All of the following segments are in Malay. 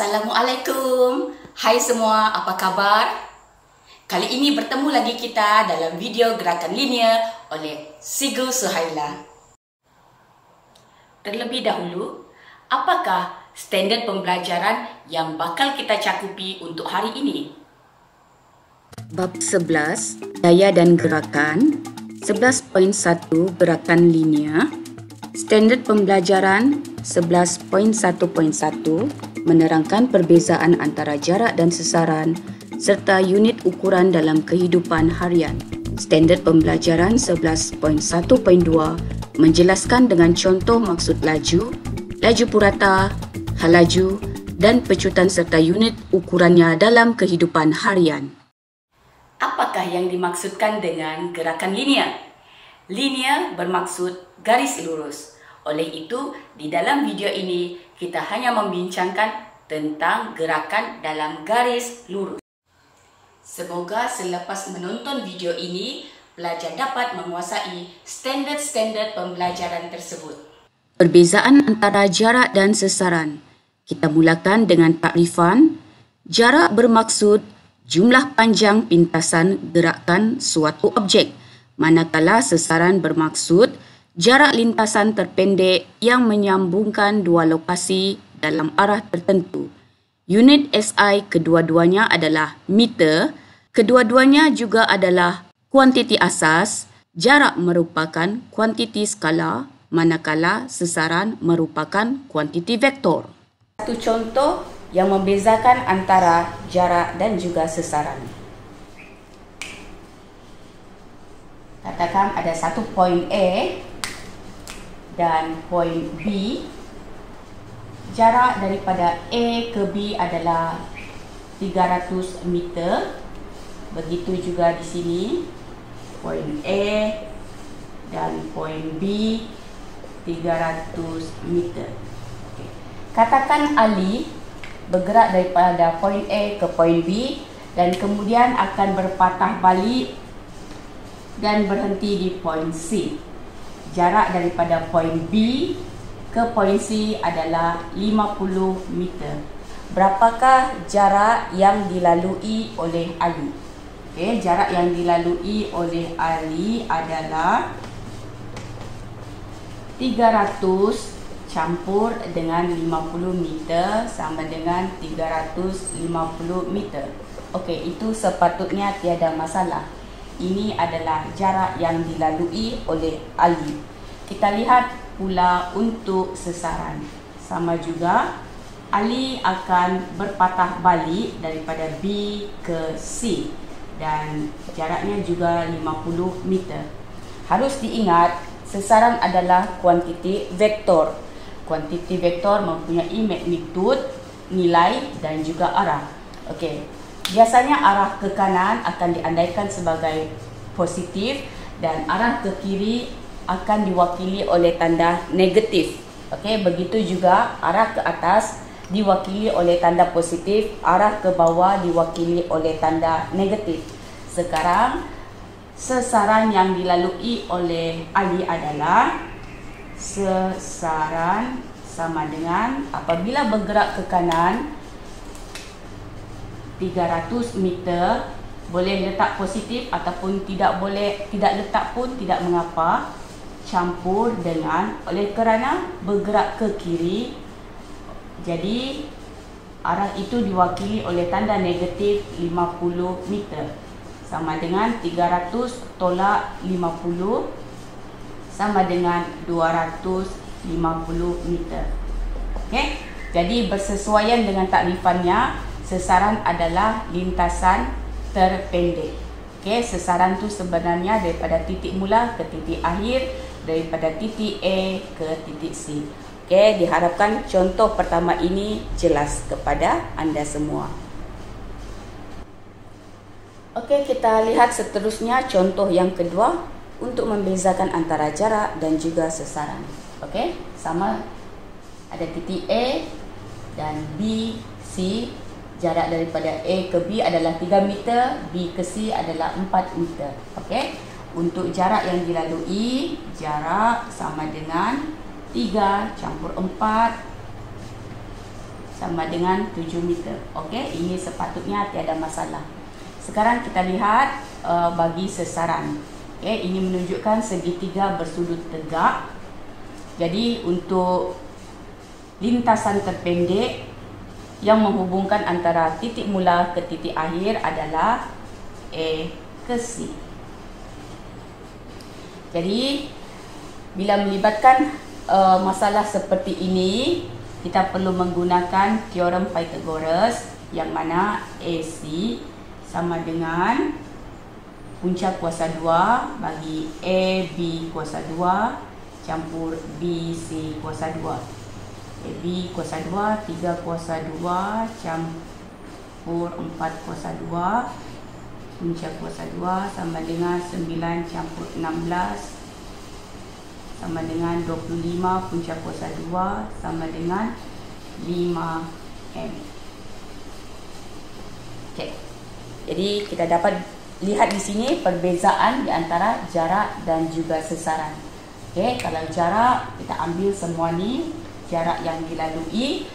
Assalamualaikum. Hai semua, apa kabar? Kali ini bertemu lagi kita dalam video gerakan linear oleh Sigu Suhaila. Terlebih dahulu, apakah standard pembelajaran yang bakal kita cakupi untuk hari ini? Bab 11, Daya dan Gerakan. 11.1 Gerakan linear. Standard pembelajaran 11.1.1 menerangkan perbezaan antara jarak dan sesaran serta unit ukuran dalam kehidupan harian. Standard pembelajaran 11.1.2 menjelaskan dengan contoh maksud laju, laju purata, hal laju dan pecutan serta unit ukurannya dalam kehidupan harian. Apakah yang dimaksudkan dengan gerakan linear? Linear bermaksud garis lurus. Oleh itu, di dalam video ini kita hanya membincangkan tentang gerakan dalam garis lurus. Semoga selepas menonton video ini, pelajar dapat menguasai standard-standard pembelajaran tersebut. Perbezaan antara jarak dan sesaran. Kita mulakan dengan takrifan. Jarak bermaksud jumlah panjang pintasan gerakan suatu objek, manakala sesaran bermaksud jarak lintasan terpendek yang menyambungkan dua lokasi dalam arah tertentu. Unit SI kedua-duanya adalah meter, kedua-duanya juga adalah kuantiti asas. Jarak merupakan kuantiti skala, manakala sesaran merupakan kuantiti vektor. Satu contoh yang membezakan antara jarak dan juga sesaran. Katakan ada satu poin A dan poin B. Jarak daripada A ke B adalah 300 meter. Begitu juga di sini, poin A dan poin B 300 meter. Okay. Katakan Ali bergerak daripada poin A ke poin B dan kemudian akan berpatah balik dan berhenti di poin C. Jarak daripada poin B ke poin C adalah 50 meter. Berapakah jarak yang dilalui oleh Ali? Okay, jarak yang dilalui oleh Ali adalah 300 campur dengan 50 meter sama dengan 350 meter. Okey, itu sepatutnya tiada masalah. Ini adalah jarak yang dilalui oleh Ali. Kita lihat pula untuk sesaran. Sama juga, Ali akan berpatah balik daripada B ke C dan jaraknya juga 50 meter. Harus diingat, sesaran adalah kuantiti vektor. Kuantiti vektor mempunyai magnitud, nilai dan juga arah. Okey. Biasanya arah ke kanan akan diandaikan sebagai positif dan arah ke kiri akan diwakili oleh tanda negatif. Okey, begitu juga arah ke atas diwakili oleh tanda positif, arah ke bawah diwakili oleh tanda negatif. Sekarang sesaran yang dilalui oleh Ali adalah sesaran sama dengan apabila bergerak ke kanan 300 meter, boleh letak positif ataupun tidak boleh, tidak letak pun tidak mengapa, campur dengan oleh kerana bergerak ke kiri, jadi arah itu diwakili oleh tanda negatif 50 meter sama dengan 300 tolak 50 sama dengan 250 meter. Okey, jadi bersesuaian dengan takrifannya, sesaran adalah lintasan terpendek. Okey, sesaran tu sebenarnya daripada titik mula ke titik akhir, daripada titik A ke titik C. Okey, diharapkan contoh pertama ini jelas kepada anda semua. Okey, kita lihat seterusnya contoh yang kedua untuk membezakan antara jarak dan juga sesaran. Okey, sama ada titik A dan B, C. Jarak daripada A ke B adalah 3 meter, B ke C adalah 4 meter. Okey. Untuk jarak yang dilalui, jarak sama dengan 3 campur 4 sama dengan 7 meter. Okey, ini sepatutnya tiada masalah. Sekarang kita lihat bagi sesaran. Okey, ini menunjukkan segitiga bersudut tegak. Jadi untuk lintasan terpendek yang menghubungkan antara titik mula ke titik akhir adalah A ke C. Jadi bila melibatkan masalah seperti ini, kita perlu menggunakan teorem Pythagoras yang mana AC sama dengan punca kuasa 2 bagi AB kuasa 2 campur BC kuasa 2. AB kuasa 2, 3 kuasa 2 campur 4 kuasa 2 punca kuasa 2 sama dengan 9 campur 16 sama dengan 25 punca kuasa 2 sama dengan 5M. Okey. Jadi kita dapat lihat di sini perbezaan di antara jarak dan juga sesaran. Okey, kalau jarak kita ambil semua ni jarak yang dilalui,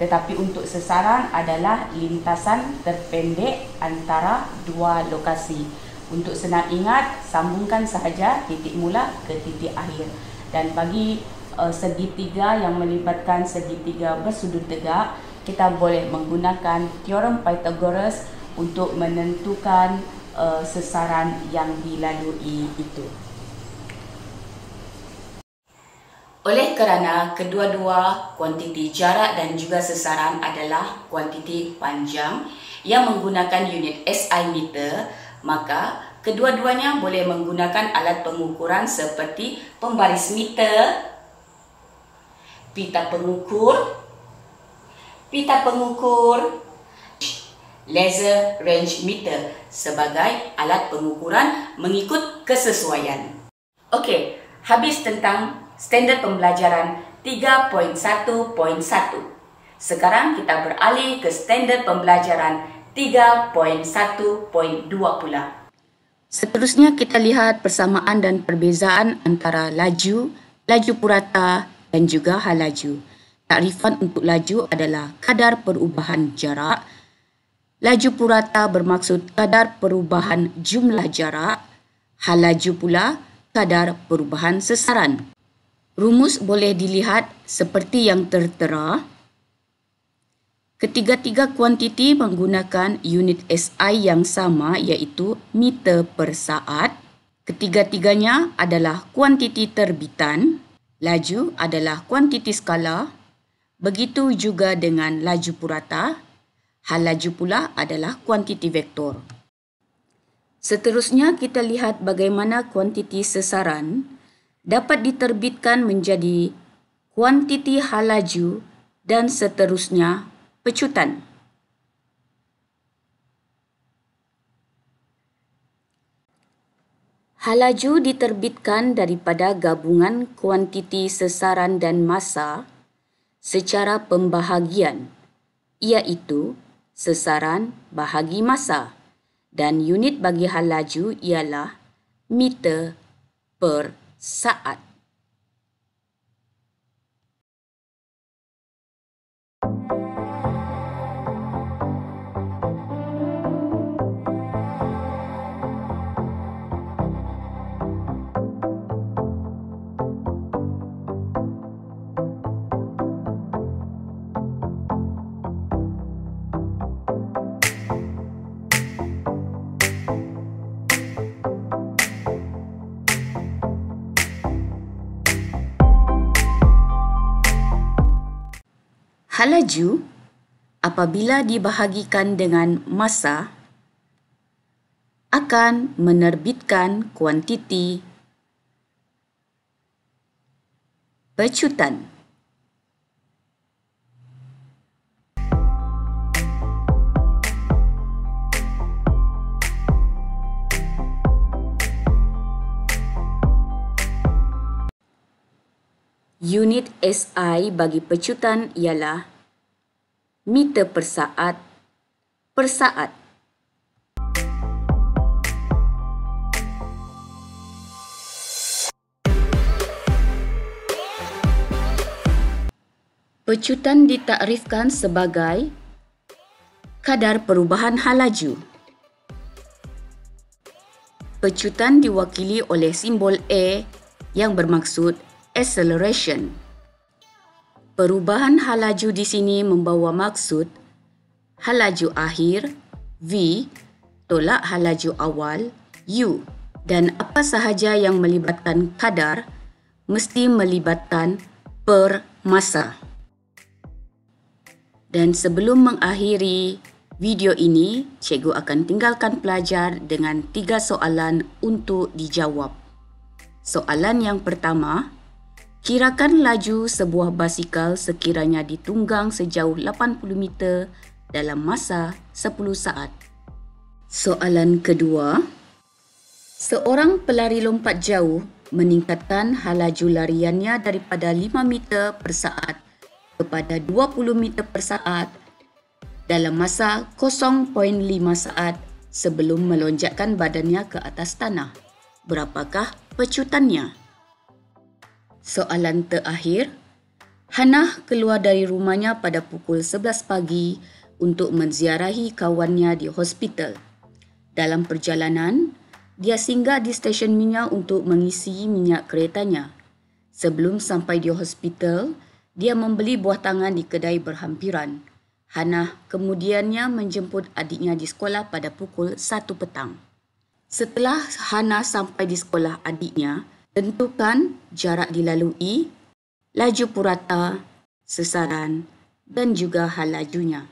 tetapi untuk sesaran adalah lintasan terpendek antara dua lokasi. Untuk senang ingat, sambungkan sahaja titik mula ke titik akhir. Dan bagi segitiga yang melibatkan segitiga bersudut tegak, kita boleh menggunakan teorem Pythagoras untuk menentukan sesaran yang dilalui itu. Oleh kerana kedua-dua kuantiti jarak dan juga sesaran adalah kuantiti panjang yang menggunakan unit SI meter, maka kedua-duanya boleh menggunakan alat pengukuran seperti pembaris meter, pita pengukur, laser range meter sebagai alat pengukuran mengikut kesesuaian. Okey, habis tentang standard pembelajaran 3.1.1. Sekarang kita beralih ke standard pembelajaran 3.1.2 pula. Seterusnya kita lihat persamaan dan perbezaan antara laju, laju purata dan juga hal laju. Takrifan untuk laju adalah kadar perubahan jarak. Laju purata bermaksud kadar perubahan jumlah jarak. Hal laju pula kadar perubahan sesaran. Rumus boleh dilihat seperti yang tertera. Ketiga-tiga kuantiti menggunakan unit SI yang sama iaitu meter per saat. Ketiga-tiganya adalah kuantiti terbitan. Laju adalah kuantiti skala. Begitu juga dengan laju purata. Hal laju pula adalah kuantiti vektor. Seterusnya kita lihat bagaimana kuantiti sesaran dapat diterbitkan menjadi kuantiti hal laju dan seterusnya pecutan. Hal laju diterbitkan daripada gabungan kuantiti sesaran dan massa secara pembahagian, iaitu sesaran bahagi massa, dan unit bagi hal laju ialah meter per saat. Hal laju apabila dibahagikan dengan massa akan menerbitkan kuantiti pecutan. Unit SI bagi pecutan ialah meter per saat per saat. Pecutan ditakrifkan sebagai kadar perubahan hal laju. Pecutan diwakili oleh simbol A yang bermaksud acceleration. Perubahan hal laju di sini membawa maksud hal laju akhir V, tolak hal laju awal U, dan apa sahaja yang melibatkan kadar mesti melibatkan per masa. Dan sebelum mengakhiri video ini, cikgu akan tinggalkan pelajar dengan 3 soalan untuk dijawab. Soalan yang pertama, kirakan laju sebuah basikal sekiranya ditunggang sejauh 80 meter dalam masa 10 saat. Soalan kedua, seorang pelari lompat jauh meningkatkan hal laju lariannya daripada 5 meter per saat kepada 20 meter per saat dalam masa 0.5 saat sebelum melonjakkan badannya ke atas tanah. Berapakah pecutannya? Soalan terakhir, Hannah keluar dari rumahnya pada pukul 11 pagi untuk menziarahi kawannya di hospital. Dalam perjalanan, dia singgah di stesen minyak untuk mengisi minyak keretanya. Sebelum sampai di hospital, dia membeli buah tangan di kedai berhampiran. Hannah kemudiannya menjemput adiknya di sekolah pada pukul 1 petang. Setelah Hannah sampai di sekolah adiknya, tentukan jarak dilalui, laju purata, sesaran dan juga hal lajunya.